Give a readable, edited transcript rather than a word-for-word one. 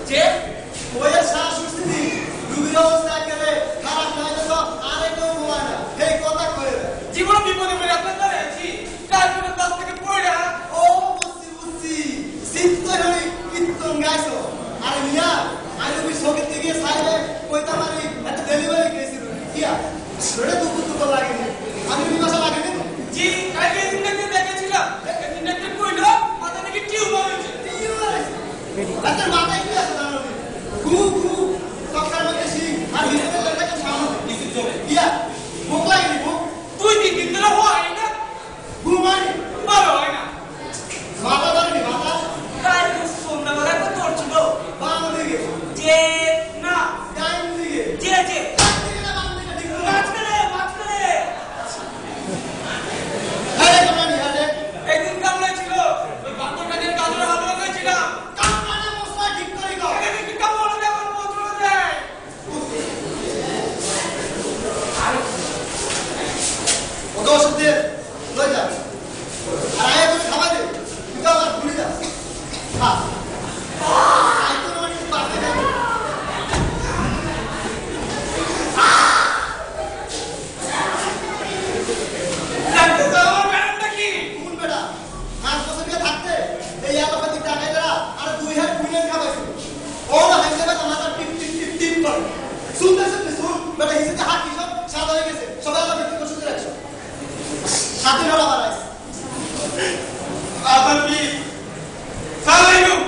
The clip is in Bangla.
যে ওয়ের শ্বাস উঠছি রুবির অবস্থা একেবারে খারাপ না হলে তো আরেকটাও ঘুমায় না এই কথা কয়ে জীবন বিপদে পড়ে আপনার দ্বারা আছি তারপরে কাছ থেকে পড়ে ও বুঝছি চিত্ত হলি কীর্তন গাইছো আরে মিয়া আমি ওই সঙ্গীতে গিয়ে সাইবে কইতা মারি একটা ডেলিভারি কেসের কিয়া সেটা দুপুর লাগেনি আমি বিমাসা লাগেনি জি কালকে দিনটাকে দেখেছিলাম দিনটাকে কইলো মাথা নাকি টিউমার হয়েছে রাতের মাথায় কি আছে জানো ঘু ঘু তক্কার মধ্যে শিখ আর হিসেবে লেটাকে সামনে কিছু চলে ইয়া ভোক লাগেনি ভোক তুই দিন ধরে হয় না ঘুমানি ভালো হয় না মাথা ধরেনি মাথা কাল সন্ধ্যাবেলা তো তোর ছিল বাম দিকে যে না ডাইন দিকে যে যে ডান দিকে না বাম দিকে ঠিক করে মাঝখানে আরে কামানি আরে একদিন কামলা ছিল ওই বান্দরটাকে কাজরে হামলা করেছিলাম কামানি মশলা ঠিক করে দাও এখানে কি কামলা দেওয়ার মন্ত্র দেয় ওকে ওষুধ দিয়ে লই যা আর আয় তুমি খাওয়া দে তুই তো আমার ভুলে যা হ্যাঁ আয় তো মানে বাকি যাবে জানতে তো আমার ব্যাপারটা কি কোন বেটা 5 বছর দিয়ে থাকতে এই এলাকাতে টাকা দেরা আর 2 হাত কুইলেন খাবাইছে ও না হাইতে বেটা মাথা টিপ টিপ টিপ টিপ করে শুনতে শুন বেটা হিসেবে হাত কি সব সাদা হয়ে গেছে সবাই আবার ভিতরে বসে রাখছো সাথে লড়া বাড়াইছে আবার কি সালাইকুম